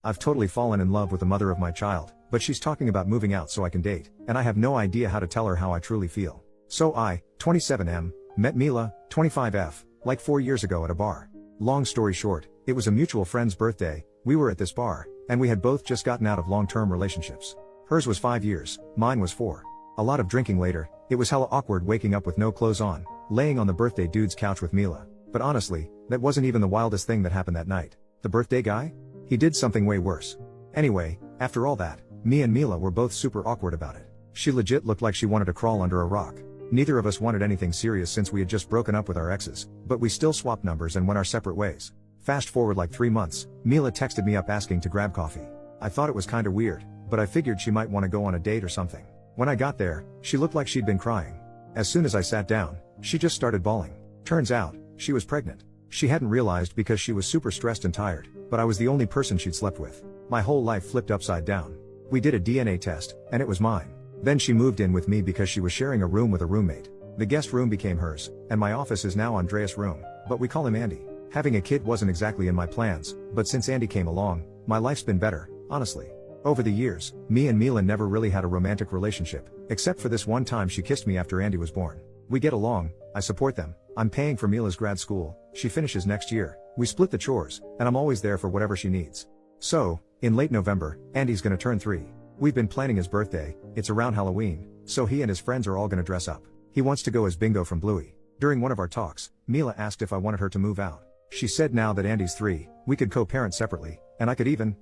I've totally fallen in love with the mother of my child, but she's talking about moving out so I can date, and I have no idea how to tell her how I truly feel. So I, 27M, met Mila, 25F, like 4 years ago at a bar. Long story short, it was a mutual friend's birthday, we were at this bar, and we had both just gotten out of long-term relationships. Hers was 5 years, mine was 4. A lot of drinking later, it was hella awkward waking up with no clothes on, laying on the birthday dude's couch with Mila. But honestly, that wasn't even the wildest thing that happened that night. The birthday guy? He did something way worse. Anyway, after all that, me and Mila were both super awkward about it. She legit looked like she wanted to crawl under a rock. Neither of us wanted anything serious since we had just broken up with our exes, but we still swapped numbers and went our separate ways. Fast forward like 3 months, Mila texted me up asking to grab coffee. I thought it was kinda weird, but I figured she might want to go on a date or something. When I got there, she looked like she'd been crying. As soon as I sat down, she just started bawling. Turns out, she was pregnant. She hadn't realized because she was super stressed and tired, but I was the only person she'd slept with. My whole life flipped upside down. We did a DNA test, and it was mine. Then she moved in with me because she was sharing a room with a roommate. The guest room became hers, and my office is now Andreas' room, but we call him Andy. Having a kid wasn't exactly in my plans, but since Andy came along, my life's been better, honestly. Over the years, me and Mila never really had a romantic relationship, except for this one time she kissed me after Andy was born. We get along, I support them, I'm paying for Mila's grad school, she finishes next year, we split the chores, and I'm always there for whatever she needs. So, in late November, Andy's gonna turn 3. We've been planning his birthday, it's around Halloween, so he and his friends are all gonna dress up. He wants to go as Bingo from Bluey. During one of our talks, Mila asked if I wanted her to move out. She said now that Andy's 3, we could co-parent separately, and I could even,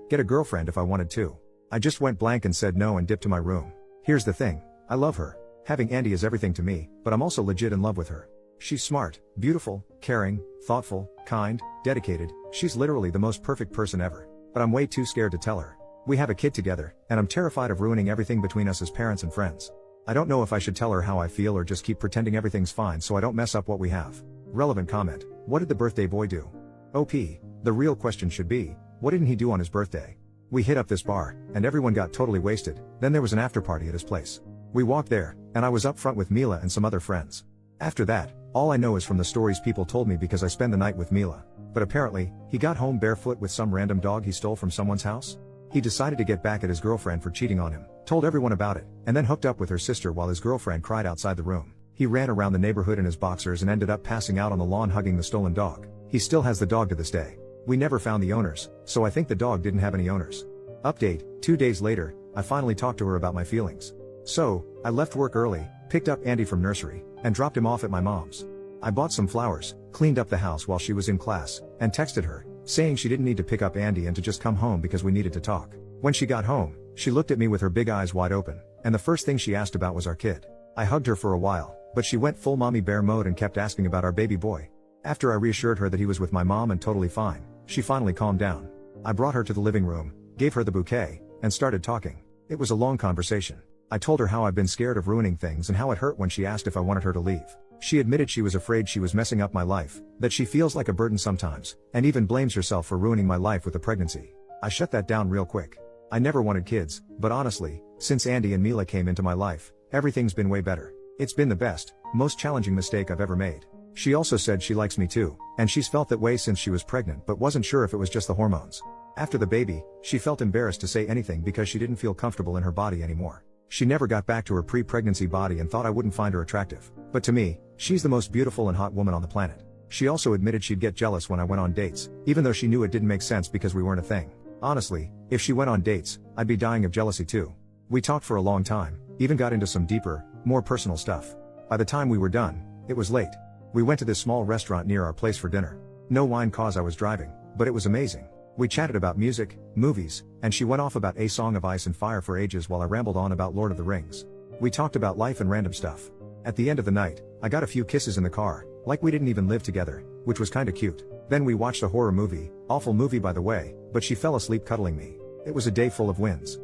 get a girlfriend if I wanted to. I just went blank and said no and dipped to my room. Here's the thing, I love her. Having Andy is everything to me, but I'm also legit in love with her. She's smart, beautiful, caring, thoughtful, kind, dedicated, she's literally the most perfect person ever. But I'm way too scared to tell her. We have a kid together, and I'm terrified of ruining everything between us as parents and friends. I don't know if I should tell her how I feel or just keep pretending everything's fine so I don't mess up what we have. Relevant comment, what did the birthday boy do? OP, the real question should be, what didn't he do on his birthday? We hit up this bar, and everyone got totally wasted, then there was an after party at his place. We walked there, and I was up front with Mila and some other friends. After that, all I know is from the stories people told me because I spent the night with Mila. But apparently, he got home barefoot with some random dog he stole from someone's house. He decided to get back at his girlfriend for cheating on him, told everyone about it, and then hooked up with her sister while his girlfriend cried outside the room. He ran around the neighborhood in his boxers and ended up passing out on the lawn hugging the stolen dog. He still has the dog to this day. We never found the owners, so I think the dog didn't have any owners. Update, 2 days later, I finally talked to her about my feelings. So, I left work early, picked up Andy from nursery, and dropped him off at my mom's. I bought some flowers, cleaned up the house while she was in class, and texted her, saying she didn't need to pick up Andy and to just come home because we needed to talk. When she got home, she looked at me with her big eyes wide open, and the first thing she asked about was our kid. I hugged her for a while, but she went full mommy bear mode and kept asking about our baby boy. After I reassured her that he was with my mom and totally fine, she finally calmed down. I brought her to the living room, gave her the bouquet, and started talking. It was a long conversation. I told her how I've been scared of ruining things and how it hurt when she asked if I wanted her to leave. She admitted she was afraid she was messing up my life, that she feels like a burden sometimes, and even blames herself for ruining my life with the pregnancy. I shut that down real quick. I never wanted kids, but honestly, since Andy and Mila came into my life, everything's been way better. It's been the best, most challenging mistake I've ever made. She also said she likes me too, and she's felt that way since she was pregnant but wasn't sure if it was just the hormones. After the baby, she felt embarrassed to say anything because she didn't feel comfortable in her body anymore. She never got back to her pre-pregnancy body and thought I wouldn't find her attractive. But to me, she's the most beautiful and hot woman on the planet. She also admitted she'd get jealous when I went on dates, even though she knew it didn't make sense because we weren't a thing. Honestly, if she went on dates, I'd be dying of jealousy too. We talked for a long time, even got into some deeper, more personal stuff. By the time we were done, it was late. We went to this small restaurant near our place for dinner. No wine cause I was driving, but it was amazing. We chatted about music, movies, and she went off about A Song of Ice and Fire for ages while I rambled on about Lord of the Rings. We talked about life and random stuff. At the end of the night, I got a few kisses in the car, like we didn't even live together, which was kinda cute. Then we watched a horror movie, awful movie by the way, but she fell asleep cuddling me. It was a day full of wins.